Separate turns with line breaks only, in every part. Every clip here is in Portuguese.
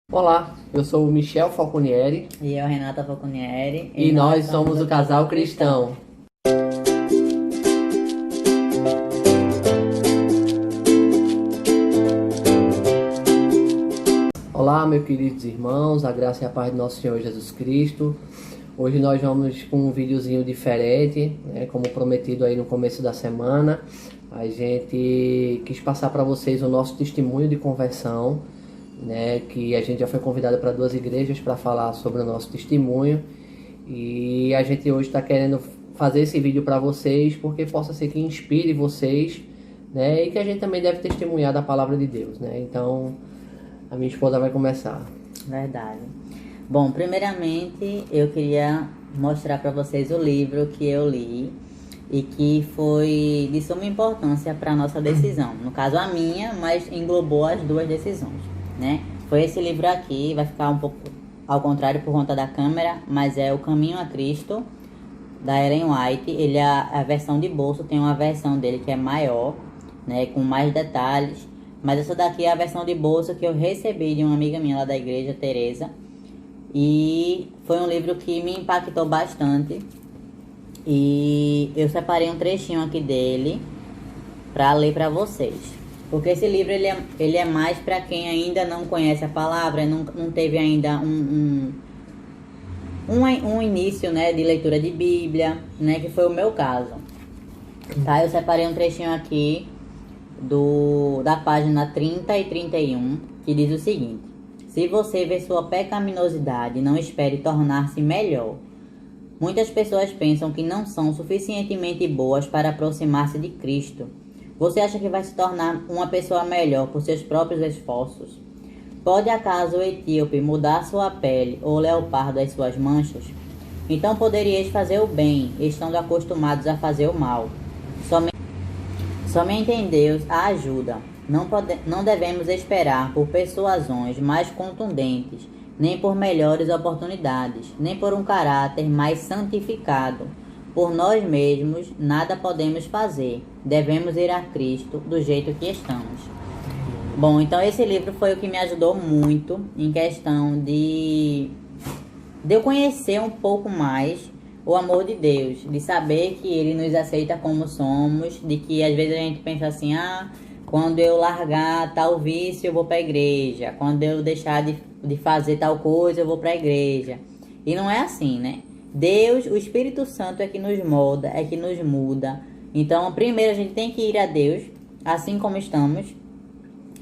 Olá, eu sou o Michel Falconieri
E eu, Renata Falconieri.
e nós somos o Casal Cristão. Olá, meus queridos irmãos, a graça e a paz do nosso Senhor Jesus Cristo. Hoje nós vamos com um videozinho diferente, né, como prometido aí no começo da semana. A gente quis passar para vocês o nosso testemunho de conversão, né, que a gente já foi convidado para 2 igrejas para falar sobre o nosso testemunho. E a gente hoje está querendo fazer esse vídeo para vocês, porque possa ser que inspire vocês, né, e que a gente também deve testemunhar da palavra de Deus, né. Então, a minha esposa vai começar.
Verdade. Bom, primeiramente eu queria mostrar para vocês o livro que eu li e que foi de suma importância para a nossa decisão. No caso a minha, mas englobou as 2 decisões, né? Foi esse livro aqui, vai ficar um pouco ao contrário por conta da câmera, mas é O Caminho a Cristo, da Ellen White. Ele é a versão de bolso, tem uma versão dele que é maior, né, com mais detalhes. Mas essa daqui é a versão de bolso que eu recebi de uma amiga minha lá da igreja, Teresa. E foi um livro que me impactou bastante. E eu separei um trechinho aqui dele para ler para vocês. Porque esse livro ele é mais para quem ainda não conhece a palavra, não teve ainda um início, né, de leitura de Bíblia, né, que foi o meu caso. Tá, eu separei um trechinho aqui da página 30 e 31, que diz o seguinte: se você vê sua pecaminosidade, não espere tornar-se melhor. Muitas pessoas pensam que não são suficientemente boas para aproximar-se de Cristo. Você acha que vai se tornar uma pessoa melhor por seus próprios esforços? Pode acaso o etíope mudar sua pele ou o leopardo as suas manchas? Então poderíeis fazer o bem, estando acostumados a fazer o mal. Somente em Deus há ajuda. Não devemos esperar por persuasões mais contundentes, nem por melhores oportunidades, nem por um caráter mais santificado. Por nós mesmos nada podemos fazer. Devemos ir a Cristo do jeito que estamos. Bom, então esse livro foi o que me ajudou muito em questão de eu conhecer um pouco mais o amor de Deus, de saber que Ele nos aceita como somos, de que às vezes a gente pensa assim, quando eu largar tal vício eu vou para a igreja, quando eu deixar de fazer tal coisa eu vou para a igreja. E não é assim, né? Deus, o Espírito Santo é que nos molda, é que nos muda. Então, primeiro a gente tem que ir a Deus, assim como estamos,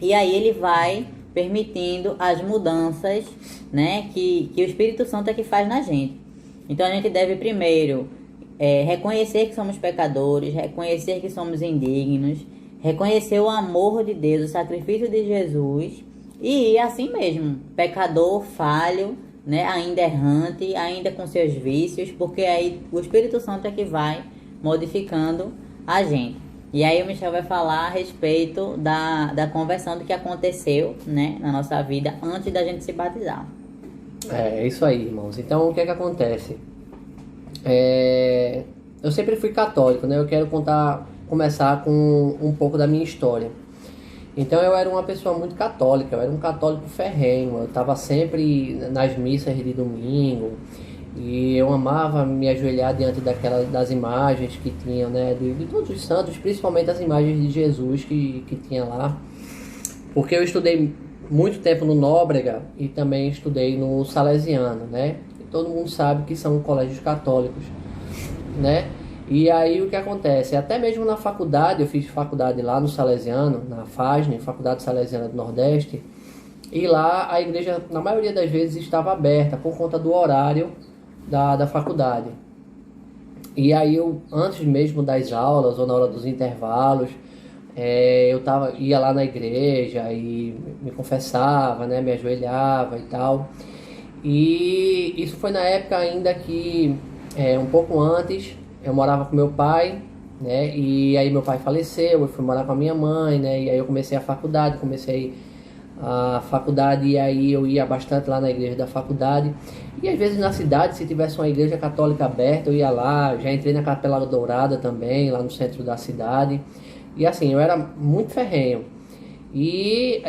e aí Ele vai permitindo as mudanças, né, que o Espírito Santo é que faz na gente. Então a gente deve primeiro reconhecer que somos pecadores, reconhecer que somos indignos, reconhecer o amor de Deus, o sacrifício de Jesus e ir assim mesmo, pecador, falho, né, ainda errante, ainda com seus vícios, porque aí o Espírito Santo é que vai modificando a gente. E aí o Michel vai falar a respeito da conversão do que aconteceu, né, na nossa vida antes da gente se batizar.
É isso aí, irmãos. Então, o que é que acontece? Eu sempre fui católico, né? Eu quero começar com um pouco da minha história. Então, eu era uma pessoa muito católica, eu era um católico ferrenho. Eu estava sempre nas missas de domingo e eu amava me ajoelhar diante das imagens que tinham, né? De todos os santos, principalmente as imagens de Jesus que tinha lá. Porque eu estudei muito tempo no Nóbrega e também estudei no Salesiano, né? E todo mundo sabe que são colégios católicos, né? E aí o que acontece? Até mesmo na faculdade, eu fiz faculdade lá no Salesiano, na FASNE, Faculdade Salesiana do Nordeste, e lá a igreja, na maioria das vezes, estava aberta por conta do horário da faculdade. E aí eu, antes mesmo das aulas ou na hora dos intervalos, ia lá na igreja e me confessava, né, me ajoelhava e tal. E isso foi na época ainda que, um pouco antes, eu morava com meu pai, né, e aí meu pai faleceu, eu fui morar com a minha mãe, né, e aí eu comecei a faculdade e aí eu ia bastante lá na igreja da faculdade. E às vezes na cidade, se tivesse uma igreja católica aberta, eu ia lá, já entrei na Capela Dourada também, lá no centro da cidade. E assim, eu era muito ferrenho. E,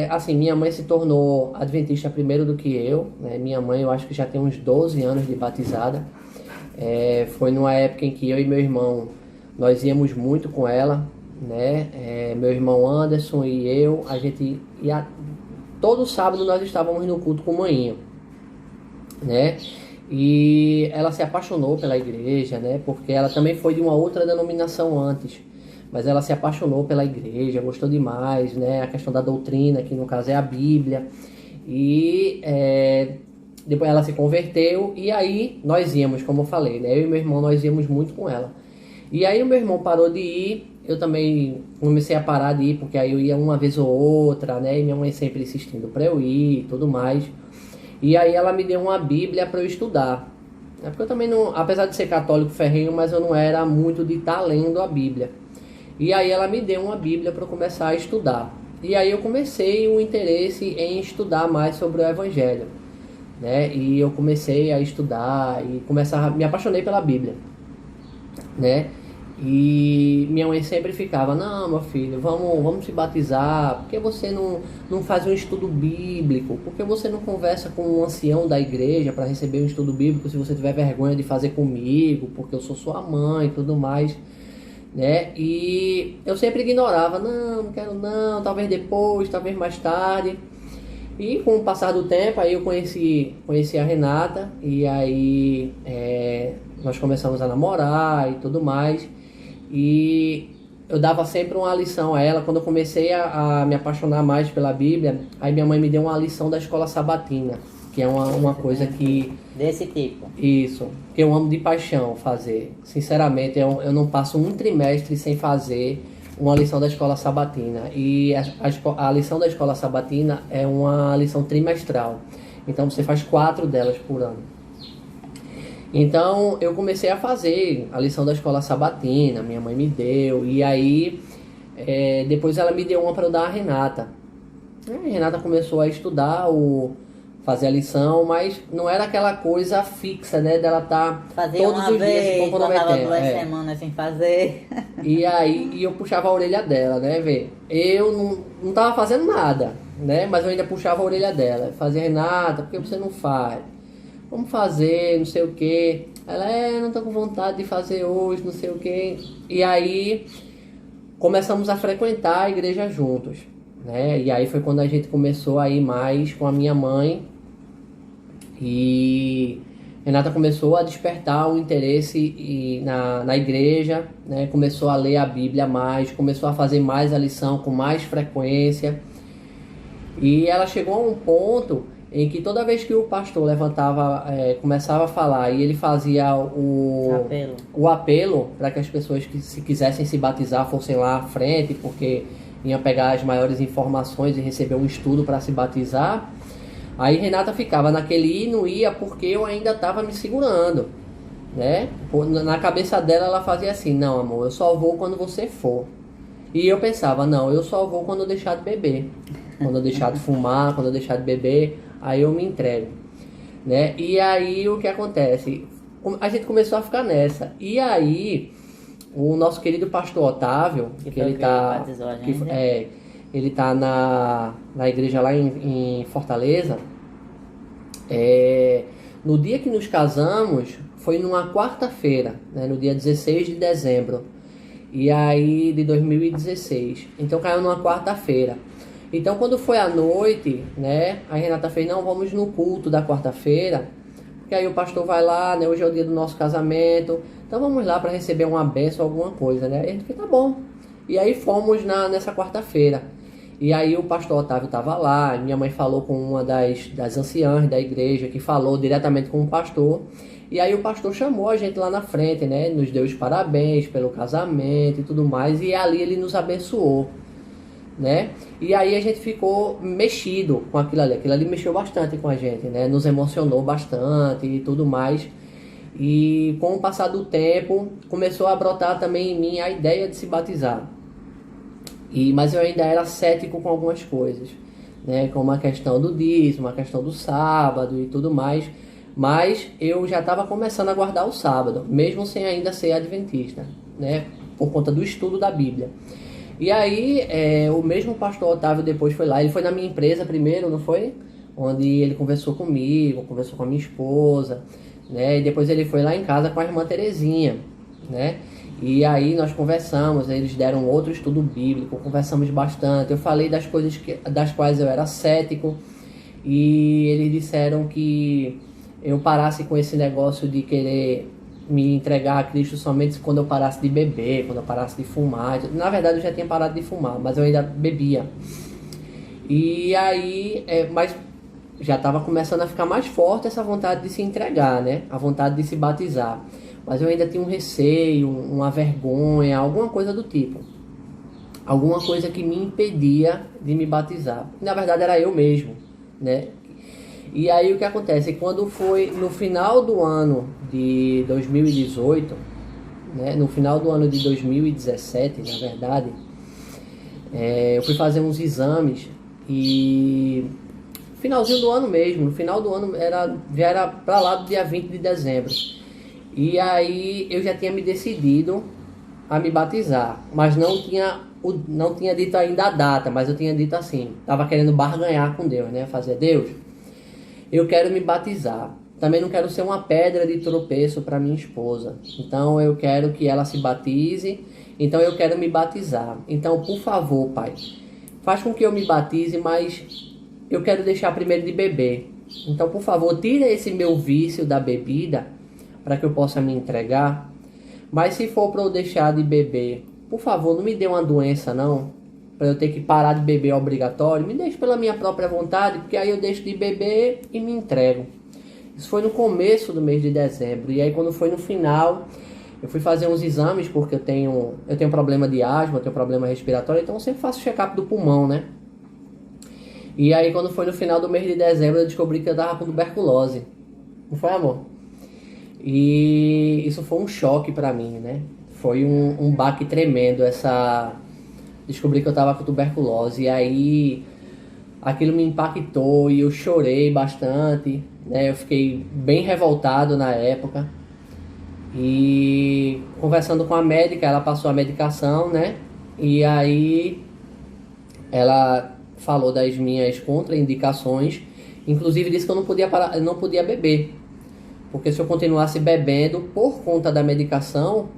assim, minha mãe se tornou adventista primeiro do que eu, né? Minha mãe, eu acho que já tem uns 12 anos de batizada. Foi numa época em que eu e meu irmão, nós íamos muito com ela, né? Meu irmão Anderson e eu, a gente ia... Todo sábado nós estávamos no culto com manhinha, né? E ela se apaixonou pela igreja, né? Porque ela também foi de uma outra denominação antes. Mas ela se apaixonou pela igreja, gostou demais, né? A questão da doutrina, que no caso é a Bíblia. E depois ela se converteu e aí nós íamos, como eu falei, né? Eu e meu irmão, nós íamos muito com ela. E aí o meu irmão parou de ir, eu também comecei a parar de ir, porque aí eu ia uma vez ou outra, né? E minha mãe sempre insistindo para eu ir e tudo mais. E aí ela me deu uma Bíblia para eu estudar. Porque eu também não, apesar de ser católico ferrenho, mas eu não era muito de estar lendo a Bíblia. E aí ela me deu uma Bíblia para eu começar a estudar. E aí eu comecei o interesse em estudar mais sobre o Evangelho, né? E eu comecei a estudar e me apaixonei pela Bíblia, né? E minha mãe sempre ficava, não, meu filho, vamos se batizar, por que você não faz um estudo bíblico? Por que você não conversa com um ancião da igreja para receber um estudo bíblico se você tiver vergonha de fazer comigo, porque eu sou sua mãe e tudo mais, né? E eu sempre ignorava, não quero não, talvez depois, talvez mais tarde. E com o passar do tempo, aí eu conheci a Renata, e aí nós começamos a namorar e tudo mais. E eu dava sempre uma lição a ela. Quando eu comecei a me apaixonar mais pela Bíblia, aí minha mãe me deu uma lição da escola sabatina, que é uma coisa que...
Desse tipo.
Isso, que eu amo de paixão fazer. Sinceramente, eu não passo um trimestre sem fazer uma lição da escola sabatina. E a lição da escola sabatina é uma lição trimestral. Então você faz 4 delas por ano. Então eu comecei a fazer a lição da escola sabatina, minha mãe me deu, e aí depois ela me deu uma para eu dar a Renata. A Renata começou a estudar, fazer a lição, mas não era aquela coisa fixa, né, dela estar todos os dias se comprometendo.
Passava 2 semanas sem fazer.
E aí eu puxava a orelha dela, né, eu não tava fazendo nada, né, mas eu ainda puxava a orelha dela, fazia, Renata, por que você não faz? Vamos fazer, não sei o que. Ela, não tô com vontade de fazer hoje, não sei o que. E aí começamos a frequentar a igreja juntos, né? E aí foi quando a gente começou a ir mais com a minha mãe. E Renata começou a despertar o interesse na igreja, né? Começou a ler a Bíblia mais, começou a fazer mais a lição com mais frequência. E ela chegou a um ponto em que toda vez que o pastor levantava, começava a falar e ele fazia o apelo para que as pessoas que se quisessem se batizar fossem lá à frente, porque iam pegar as maiores informações e receber um estudo para se batizar, aí Renata ficava naquele ir, não ia, porque eu ainda estava me segurando, né? Na cabeça dela ela fazia assim, não amor, eu só vou quando você for. E eu pensava, não, eu só vou quando eu deixar de beber, quando eu deixar de fumar, quando eu deixar de beber, aí eu me entrego, né? E aí o que acontece? A gente começou a ficar nessa. E aí o nosso querido pastor Otávio, que ele tá, ele tá na igreja lá em Fortaleza. No dia que nos casamos foi numa quarta-feira, né? No dia 16 de dezembro. E aí de 2016. Então caiu numa quarta-feira. Então quando foi à noite, né, a Renata fez, não, vamos no culto da quarta-feira, porque aí o pastor vai lá, né, hoje é o dia do nosso casamento, então vamos lá para receber uma bênção, alguma coisa, né, e a gente fez, tá bom. E aí fomos nessa quarta-feira, e aí o pastor Otávio estava lá, minha mãe falou com uma das anciãs da igreja, que falou diretamente com o pastor, e aí o pastor chamou a gente lá na frente, né, nos deu os parabéns pelo casamento e tudo mais, e ali ele nos abençoou, né? E aí a gente ficou mexido com aquilo ali mexeu bastante com a gente, né? Nos emocionou bastante e tudo mais. E com o passar do tempo começou a brotar também em mim a ideia de se batizar. Mas eu ainda era cético com algumas coisas, né? Como a questão do dízimo, a questão do sábado e tudo mais. Mas eu já estava começando a guardar o sábado, mesmo sem ainda ser adventista, né? Por conta do estudo da Bíblia. E aí, o mesmo pastor Otávio depois foi lá, ele foi na minha empresa primeiro, não foi? Onde ele conversou comigo, conversou com a minha esposa, né? E depois ele foi lá em casa com a irmã Terezinha, né? E aí nós conversamos, eles deram outro estudo bíblico, conversamos bastante. Eu falei das coisas das quais eu era cético e eles disseram que eu parasse com esse negócio de querer me entregar a Cristo somente quando eu parasse de beber, quando eu parasse de fumar. Na verdade eu já tinha parado de fumar, mas eu ainda bebia. E aí, mas já estava começando a ficar mais forte essa vontade de se entregar, né? A vontade de se batizar. Mas eu ainda tinha um receio, uma vergonha, alguma coisa do tipo. Alguma coisa que me impedia de me batizar. Na verdade era eu mesmo, né? E aí o que acontece? Quando foi no final do ano de 2018, né? No final do ano de 2017, na verdade, eu fui fazer uns exames e... finalzinho do ano mesmo, no final do ano já era para lá do dia 20 de dezembro. E aí eu já tinha me decidido a me batizar, mas não tinha dito ainda a data, mas eu tinha dito assim, estava querendo barganhar com Deus, né? Fazer, Deus, eu quero me batizar. Também não quero ser uma pedra de tropeço para minha esposa. Então eu quero que ela se batize, então eu quero me batizar. Então, por favor, Pai, faz com que eu me batize, mas eu quero deixar primeiro de beber. Então, por favor, tira esse meu vício da bebida para que eu possa me entregar. Mas se for para eu deixar de beber, por favor, não me dê uma doença não, para eu ter que parar de beber obrigatório. Me deixe pela minha própria vontade, porque aí eu deixo de beber e me entrego. Isso foi no começo do mês de dezembro. E aí quando foi no final, eu fui fazer uns exames, porque eu tenho problema de asma, eu tenho problema respiratório, então eu sempre faço check-up do pulmão, né? E aí quando foi no final do mês de dezembro, eu descobri que eu tava com tuberculose. Não foi, amor? E isso foi um choque pra mim, né? Foi um baque tremendo, descobri que eu tava com tuberculose. E aí aquilo me impactou e eu chorei bastante, né? Eu fiquei bem revoltado na época. E conversando com a médica, ela passou a medicação, né? E aí ela falou das minhas contraindicações, inclusive disse que eu não podia beber, porque se eu continuasse bebendo por conta da medicação,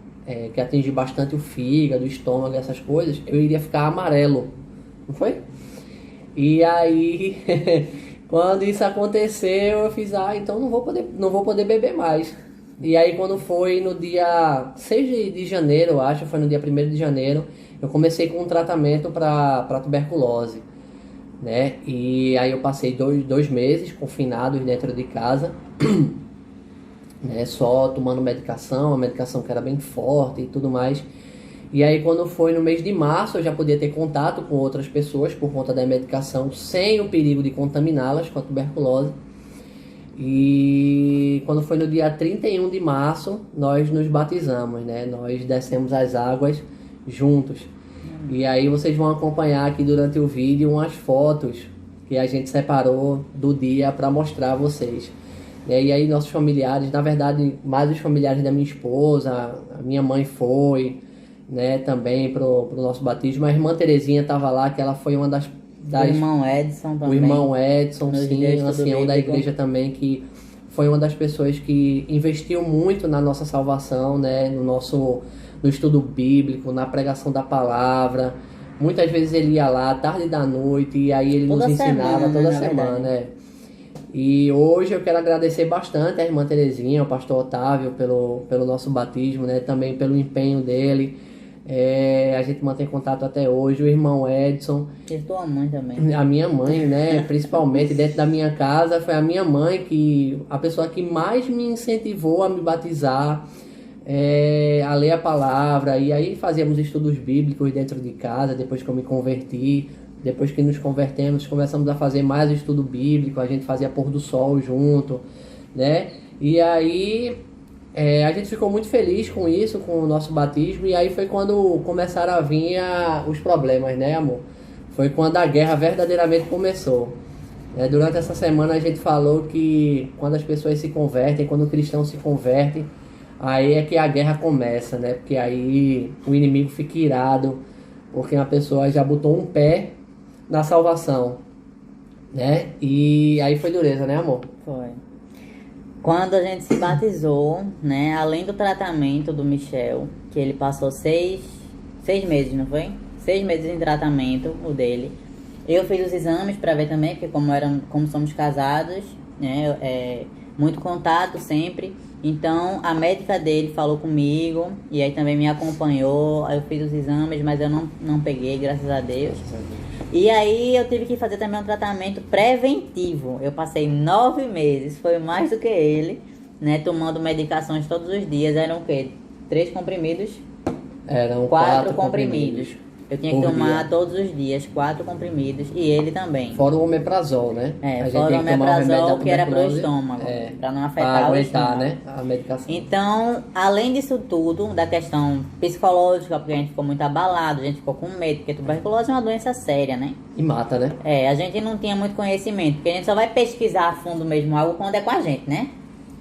que atinge bastante o fígado, o estômago, essas coisas, eu iria ficar amarelo, não foi? E aí, quando isso aconteceu, eu fiz, então não vou poder beber mais. E aí quando foi no dia 6 de janeiro, eu acho, foi no dia 1º de janeiro, eu comecei com um tratamento para tuberculose, né? E aí eu passei dois meses confinados dentro de casa, né? Só tomando medicação, a medicação que era bem forte e tudo mais. E aí quando foi no mês de março, eu já podia ter contato com outras pessoas por conta da medicação, sem o perigo de contaminá-las com a tuberculose. E quando foi no dia 31 de março, nós nos batizamos, né? Nós descemos as águas juntos. E aí vocês vão acompanhar aqui durante o vídeo umas fotos que a gente separou do dia para mostrar a vocês. E aí nossos familiares, na verdade, mais os familiares da minha esposa, a minha mãe foi, né, também pro nosso batismo. A irmã Terezinha estava lá, que ela foi uma das...
O irmão Edson também.
O irmão Edson, sim, ancião da igreja também, que foi uma das pessoas que investiu muito na nossa salvação, né, no estudo bíblico, na pregação da palavra. Muitas vezes ele ia lá, tarde da noite, e aí ele nos ensinava toda semana. E hoje eu quero agradecer bastante a irmã Terezinha, ao pastor Otávio, pelo nosso batismo, né, também pelo empenho dele. A gente mantém contato até hoje. O irmão Edson,
e tua mãe também.
A minha mãe, né, principalmente dentro da minha casa, foi a minha mãe a pessoa que mais me incentivou a me batizar, a ler a palavra. E aí fazíamos estudos bíblicos dentro de casa, depois que eu me converti. Depois que nos convertemos, começamos a fazer mais estudo bíblico, a gente fazia pôr do sol junto, né? E aí a gente ficou muito feliz com isso, com o nosso batismo. E aí foi quando começaram a vir os problemas, né, amor? Foi quando a guerra verdadeiramente começou. Durante essa semana a gente falou que quando as pessoas se convertem, quando o cristão se converte, aí é que a guerra começa, né? Porque aí o inimigo fica irado, porque a pessoa já botou um pé na salvação, né? E aí foi dureza, né, amor?
Foi. Quando a gente se batizou, né, além do tratamento do Michel, que ele passou 6 meses, não foi? 6 meses em tratamento, o dele. Eu fiz os exames para ver também, porque como somos casados, né, muito contato sempre. Então, a médica dele falou comigo, e aí também me acompanhou. Aí eu fiz os exames, mas eu não peguei, graças a Deus. E aí eu tive que fazer também um tratamento preventivo. Eu passei 9 meses, foi mais do que ele, né? Tomando medicações todos os dias. Eram o quê? 3 comprimidos?
Eram
4 comprimidos. Eu tinha que
por
tomar
dia.
todos os dias 4 comprimidos. E ele também.
Fora o omeprazol, né? A gente
Fora
tem
o
que tomar remédio da
omeprazol, que era pro
tuberculose,
estômago, pra não
pra
afetar o
aguentar,
estômago.
né? A medicação.
Então, além disso tudo, da questão psicológica, porque a gente ficou muito abalado, a gente ficou com medo, porque tuberculose é uma doença séria, né?
E mata, né?
A gente não tinha muito conhecimento, porque a gente só vai pesquisar a fundo mesmo algo quando é com a gente, né?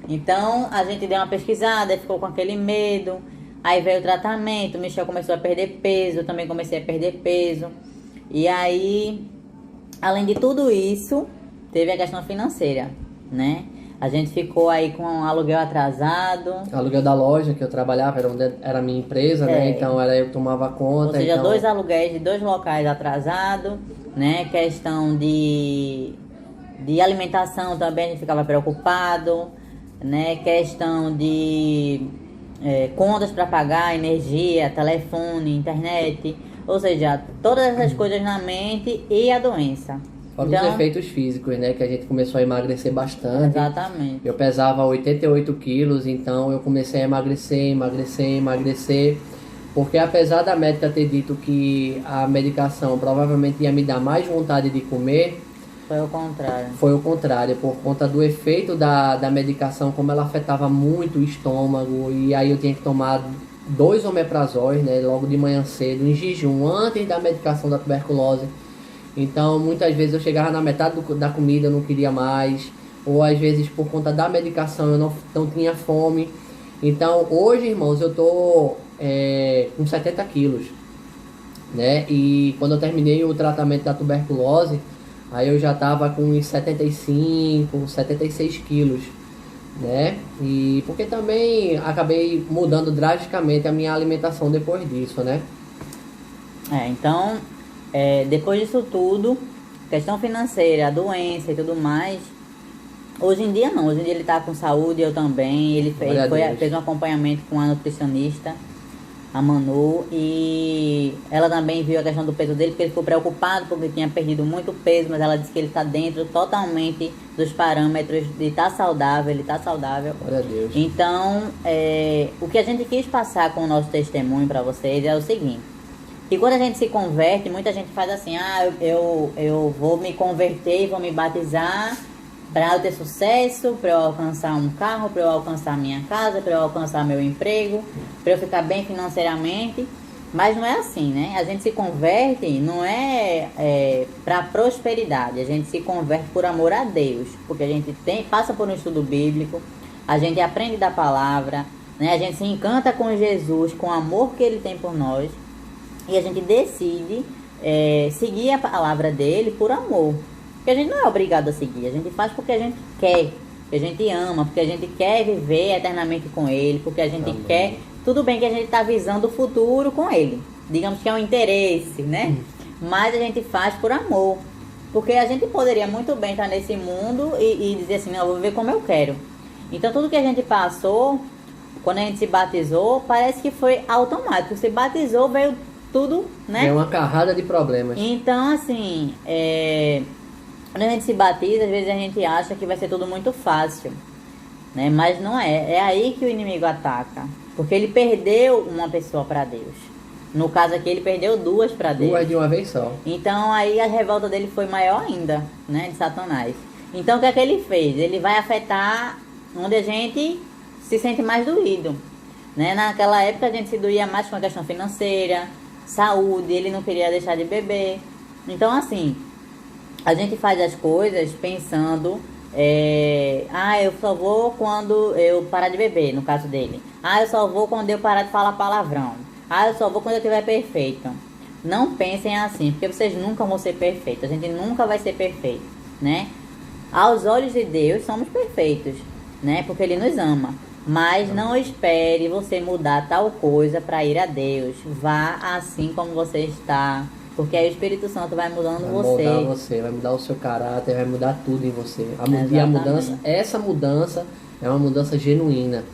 Então, a gente deu uma pesquisada, ficou com aquele medo, aí veio o tratamento, o Michel começou a perder peso, eu também comecei a perder peso. E aí, além de tudo isso, teve a questão financeira, né? A gente ficou aí com um aluguel atrasado.
Aluguel da loja que eu trabalhava, era a minha empresa, né? Então era eu que tomava conta.
Ou seja,
então...
2 aluguéis de 2 locais atrasados, né? Questão de alimentação também a gente ficava preocupado, né? Questão de contas para pagar, energia, telefone, internet. Ou seja, todas essas coisas na mente e a doença.
Fora os efeitos físicos, né? Que a gente começou a emagrecer bastante.
Exatamente.
Eu pesava 88 quilos, então eu comecei a emagrecer. Porque apesar da médica ter dito que a medicação provavelmente ia me dar mais vontade de comer...
Foi o contrário.
Foi o contrário, por conta do efeito da medicação, como ela afetava muito o estômago. E aí eu tinha que tomar 2 omeprazóis, né? Logo de manhã cedo, em jejum, antes da medicação da tuberculose. Então, muitas vezes eu chegava na metade da comida, eu não queria mais. Ou às vezes, por conta da medicação, eu não tinha fome. Então, hoje, irmãos, eu tô com 70 quilos, né? E quando eu terminei o tratamento da tuberculose, aí eu já tava com uns 75, 76 quilos, né? E porque também acabei mudando drasticamente a minha alimentação depois disso, né?
Então... depois disso tudo, questão financeira, a doença e tudo mais, hoje em dia não, hoje em dia ele tá com saúde, eu também, ele fez um acompanhamento com a nutricionista, a Manu, e ela também viu a questão do peso dele, porque ele ficou preocupado porque tinha perdido muito peso, mas ela disse que ele está dentro totalmente dos parâmetros de estar saudável, ele está saudável.
Glória a Deus.
Então, o que a gente quis passar com o nosso testemunho para vocês é o seguinte: e quando a gente se converte, muita gente faz assim, eu vou me converter e vou me batizar para eu ter sucesso, para eu alcançar um carro, para eu alcançar minha casa, para eu alcançar meu emprego, para eu ficar bem financeiramente. Mas não é assim, né? A gente se converte não para prosperidade, a gente se converte por amor a Deus, porque a gente passa por um estudo bíblico, a gente aprende da palavra, né? A gente se encanta com Jesus, com o amor que Ele tem por nós. E a gente decide seguir a palavra dele por amor. Porque a gente não é obrigado a seguir. A gente faz porque a gente quer. Porque a gente ama. Porque a gente quer viver eternamente com ele. Porque a gente quer... Tudo bem que a gente está visando o futuro com ele. Digamos que é um interesse, né? Mas a gente faz por amor. Porque a gente poderia muito bem estar nesse mundo e dizer assim, não, eu vou viver como eu quero. Então tudo que a gente passou, quando a gente se batizou, parece que foi automático. Se batizou, veio... tudo, né?
É uma carrada de problemas.
Então, assim, quando a gente se batiza, às vezes a gente acha que vai ser tudo muito fácil, né? Mas não é. É aí que o inimigo ataca. Porque ele perdeu uma pessoa para Deus. No caso aqui, ele perdeu 2 para Deus.
2 de uma vez só.
Então, aí a revolta dele foi maior ainda, né? De Satanás. Então, o que é que ele fez? Ele vai afetar onde a gente se sente mais doído, né? Naquela época, a gente se doía mais com a questão financeira, saúde, ele não queria deixar de beber. Então, assim, a gente faz as coisas pensando, eu só vou quando eu parar de beber, no caso dele. Eu só vou quando eu parar de falar palavrão. Eu só vou quando eu estiver perfeito. não pensem assim, porque vocês nunca vão ser perfeitos. A gente nunca vai ser perfeito, né? Aos olhos de Deus, somos perfeitos, né? Porque Ele nos ama. Mas não espere você mudar tal coisa para ir a Deus. Vá assim como você está, porque aí o Espírito Santo vai mudando você.
Vai mudar você, vai mudar o seu caráter, vai mudar tudo em você. E a
Exatamente.
mudança, essa mudança é uma mudança genuína.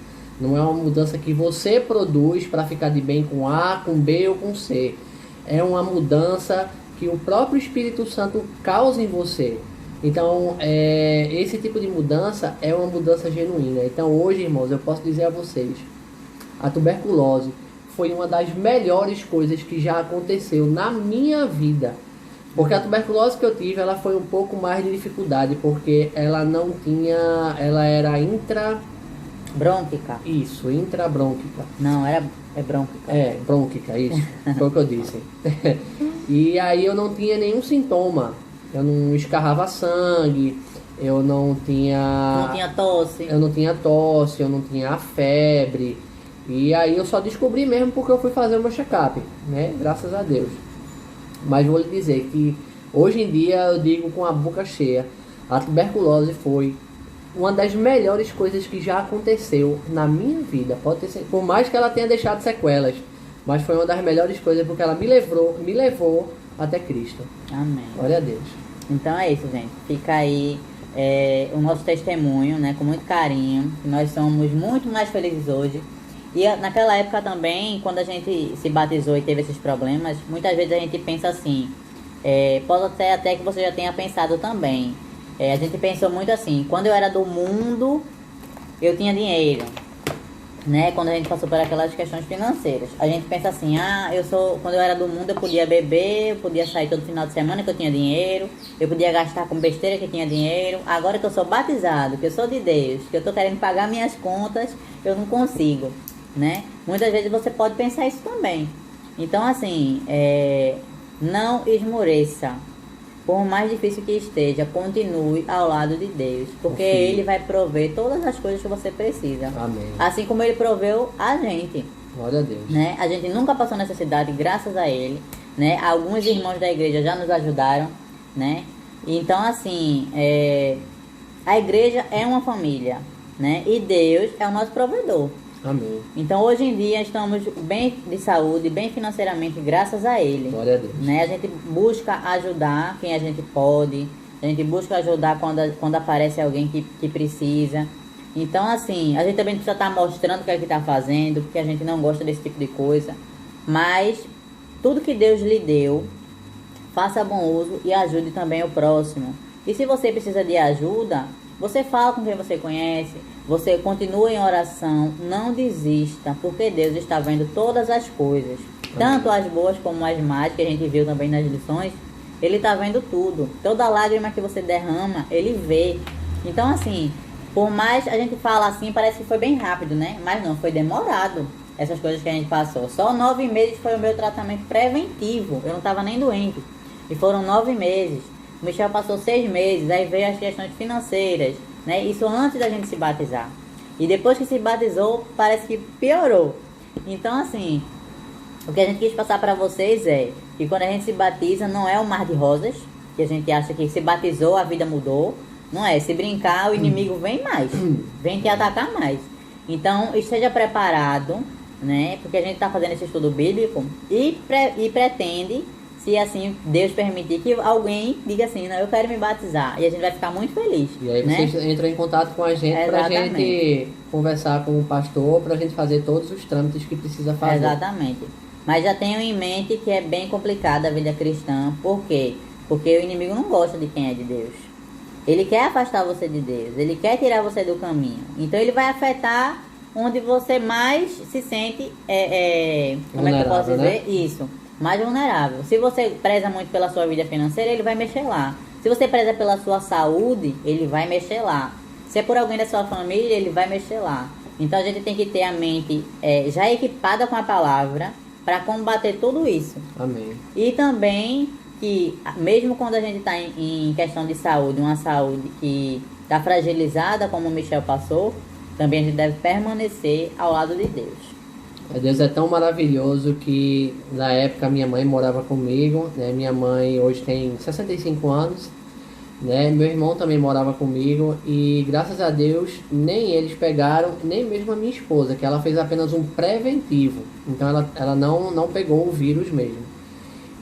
Não é uma mudança que você produz para ficar de bem com A, com B ou com C. É uma mudança que o próprio Espírito Santo causa em você. Então, esse tipo de mudança é uma mudança genuína. Então, hoje, irmãos, eu posso dizer a vocês, a tuberculose foi uma das melhores coisas que já aconteceu na minha vida. Porque a tuberculose que eu tive, ela foi um pouco mais de dificuldade, porque ela não tinha, ela era
Brônquica.
Isso, intrabrônquica.
Não, é brônquica.
Brônquica, isso. Foi o que eu disse. E aí eu não tinha nenhum sintoma. Eu não escarrava sangue, eu não tinha...
Não tinha tosse.
Eu não tinha tosse, eu não tinha febre. E aí eu só descobri mesmo porque eu fui fazer o meu check-up, né? Graças a Deus. Mas vou lhe dizer que hoje em dia eu digo com a boca cheia, a tuberculose foi uma das melhores coisas que já aconteceu na minha vida. Pode ter, por mais que ela tenha deixado sequelas, mas foi uma das melhores coisas porque ela me levou até Cristo.
Amém.
Glória a Deus.
Então é isso, gente. Fica aí o nosso testemunho, né? Com muito carinho. Nós somos muito mais felizes hoje. E naquela época também, quando a gente se batizou e teve esses problemas, muitas vezes a gente pensa assim, pode ser até que você já tenha pensado também. A gente pensou muito assim, quando eu era do mundo, eu tinha dinheiro, né? Quando a gente passou por aquelas questões financeiras. A gente pensa assim, quando eu era do mundo eu podia beber, eu podia sair todo final de semana que eu tinha dinheiro, eu podia gastar com besteira que eu tinha dinheiro. Agora que eu sou batizado, que eu sou de Deus, que eu tô querendo pagar minhas contas, eu não consigo, né? Muitas vezes você pode pensar isso também. Então assim, não esmoreça. Por mais difícil que esteja, continue ao lado de Deus, porque Ele vai prover todas as coisas que você precisa.
Amém.
Assim como Ele proveu a gente.
Glória a Deus.
Né? A gente nunca passou necessidade graças a Ele, né? Alguns irmãos da igreja já nos ajudaram, né? Então assim, a igreja é uma família, né? E Deus é o nosso provedor.
Amém.
Então hoje em dia estamos bem de saúde, bem financeiramente, graças a Ele.
Glória a Deus.
Né? A gente busca ajudar quem a gente pode, a gente busca ajudar quando aparece alguém que precisa. Então assim, a gente também precisa estar mostrando o que é que está fazendo, porque a gente não gosta desse tipo de coisa. Mas tudo que Deus lhe deu, faça bom uso e ajude também o próximo. E se você precisa de ajuda, você fala com quem você conhece, você continua em oração, não desista, porque Deus está vendo todas as coisas, tanto as boas como as más, que a gente viu também nas lições. Ele está vendo tudo, toda lágrima que você derrama, Ele vê. Então assim, por mais a gente fala assim, parece que foi bem rápido, né? Mas não, foi demorado essas coisas que a gente passou. Só 9 meses foi o meu tratamento preventivo, eu não estava nem doente, e foram 9 meses. O Michel passou 6 meses, aí veio as questões financeiras, né? Isso antes da gente se batizar. E depois que se batizou, parece que piorou. Então, assim, o que a gente quis passar para vocês é que quando a gente se batiza, não é um mar de rosas, que a gente acha que se batizou, a vida mudou. Não é. Se brincar, o inimigo vem mais, vem te atacar mais. Então, esteja preparado, né? Porque a gente está fazendo esse estudo bíblico e pretende, se assim Deus permitir, que alguém diga assim, não, eu quero me batizar. E a gente vai ficar muito feliz.
E aí
né?
vocês entram em contato com a gente para a gente conversar com o pastor, para a gente fazer todos os trâmites que precisa fazer.
Exatamente. Mas já tenham em mente que é bem complicada a vida cristã. Por quê? Porque o inimigo não gosta de quem é de Deus. Ele quer afastar você de Deus. Ele quer tirar você do caminho. Então ele vai afetar onde você mais se sente... como é que eu posso dizer? Né? Isso. Mais vulnerável. Se você preza muito pela sua vida financeira, ele vai mexer lá. Se você preza pela sua saúde, ele vai mexer lá. Se é por alguém da sua família, ele vai mexer lá. Então a gente tem que ter a mente já equipada com a palavra para combater tudo isso.
Amém.
E também que, mesmo quando a gente está em questão de saúde, uma saúde que está fragilizada, como o Michel passou, também a gente deve permanecer ao lado de Deus.
Deus é tão maravilhoso que na época minha mãe morava comigo, né? Minha mãe hoje tem 65 anos, né? Meu irmão também morava comigo e graças a Deus nem eles pegaram, nem mesmo a minha esposa, que ela fez apenas um preventivo. Então ela não pegou o vírus mesmo.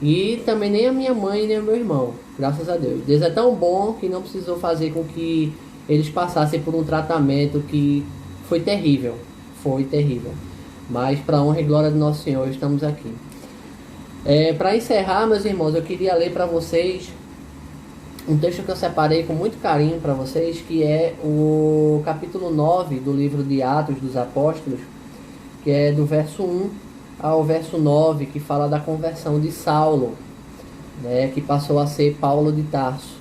E também nem a minha mãe nem o meu irmão, graças a Deus. Deus é tão bom que não precisou fazer com que eles passassem por um tratamento que foi terrível. Foi terrível. Mas para a honra e glória do nosso Senhor, estamos aqui. Para encerrar, meus irmãos, eu queria ler para vocês um texto que eu separei com muito carinho para vocês, que é o capítulo 9 do livro de Atos dos Apóstolos, que é do verso 1 ao verso 9, que fala da conversão de Saulo, né, que passou a ser Paulo de Tarso.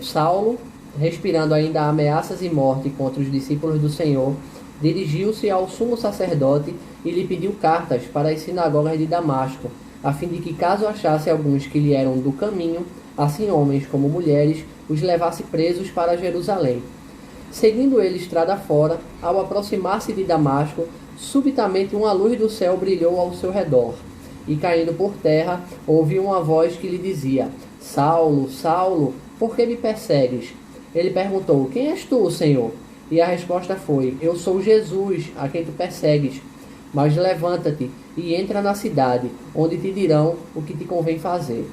Saulo, respirando ainda ameaças e morte contra os discípulos do Senhor, dirigiu-se ao sumo sacerdote e lhe pediu cartas para as sinagogas de Damasco, a fim de que, caso achasse alguns que lhe eram do caminho, assim homens como mulheres, os levasse presos para Jerusalém. Seguindo ele estrada fora, ao aproximar-se de Damasco, subitamente uma luz do céu brilhou ao seu redor, e caindo por terra, ouviu uma voz que lhe dizia: Saulo, Saulo, por que me persegues? Ele perguntou: Quem és tu, Senhor? E a resposta foi: Eu sou Jesus, a quem tu persegues. Mas levanta-te e entra na cidade, onde te dirão o que te convém fazer.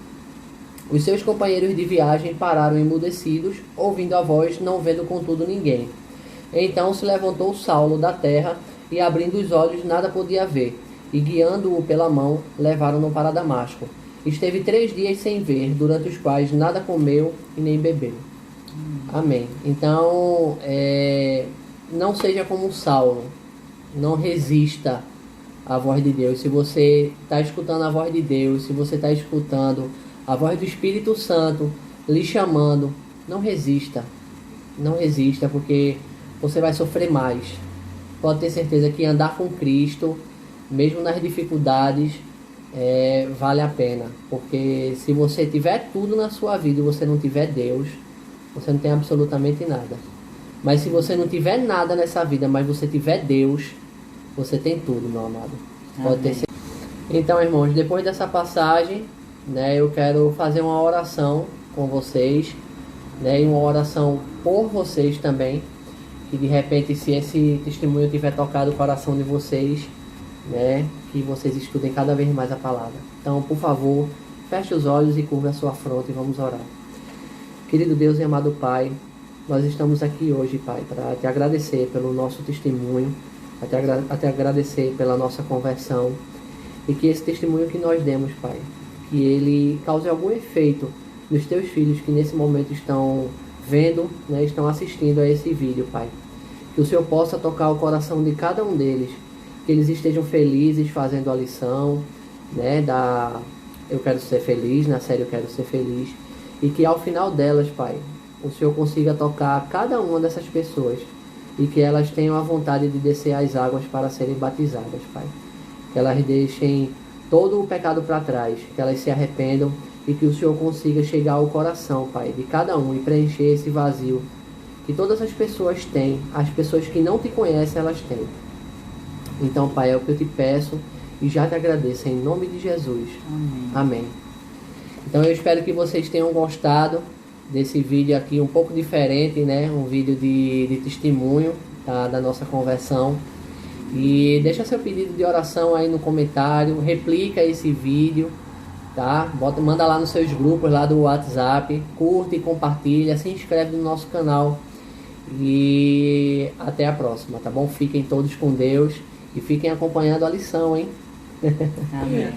Os seus companheiros de viagem pararam emudecidos, ouvindo a voz, não vendo contudo ninguém. Então se levantou Saulo da terra, e abrindo os olhos nada podia ver, e guiando-o pela mão, levaram-no para Damasco. Esteve 3 dias sem ver, durante os quais nada comeu e nem bebeu. Amém. Então, não seja como Saulo, não resista à voz de Deus. Se você está escutando a voz de Deus, se você está escutando a voz do Espírito Santo lhe chamando, não resista. Não resista, porque você vai sofrer mais. Pode ter certeza que andar com Cristo, mesmo nas dificuldades, vale a pena. Porque se você tiver tudo na sua vida e você não tiver Deus, você não tem absolutamente nada. Mas se você não tiver nada nessa vida, mas você tiver Deus, você tem tudo, meu amado. Pode ter certeza. Então, irmãos, depois dessa passagem, né, eu quero fazer uma oração com vocês, né, e uma oração por vocês também, que de repente, se esse testemunho tiver tocado o coração de vocês, né, que vocês estudem cada vez mais a palavra. Então, por favor, feche os olhos e curva a sua fronte e vamos orar. Querido Deus e amado Pai, nós estamos aqui hoje, Pai, para te agradecer pelo nosso testemunho, a te agradecer pela nossa conversão, e que esse testemunho que nós demos, Pai, que ele cause algum efeito nos teus filhos que nesse momento estão vendo, né, estão assistindo a esse vídeo, Pai. Que o Senhor possa tocar o coração de cada um deles, que eles estejam felizes fazendo a lição, né, Eu Quero Ser Feliz, na série Eu Quero Ser Feliz, e que ao final delas, Pai, o Senhor consiga tocar cada uma dessas pessoas e que elas tenham a vontade de descer as águas para serem batizadas, Pai. Que elas deixem todo o pecado para trás, que elas se arrependam e que o Senhor consiga chegar ao coração, Pai, de cada um e preencher esse vazio que todas as pessoas têm, as pessoas que não te conhecem, elas têm. Então, Pai, é o que eu te peço e já te agradeço, em nome de Jesus.
Amém.
Amém. Então, eu espero que vocês tenham gostado desse vídeo aqui, um pouco diferente, né? Um vídeo de testemunho, tá? Da nossa conversão. E deixa seu pedido de oração aí no comentário, replica esse vídeo, tá? Manda lá nos seus grupos lá do WhatsApp, curte e compartilha, se inscreve no nosso canal e até a próxima, tá bom? Fiquem todos com Deus e fiquem acompanhando a lição, hein?
Amém.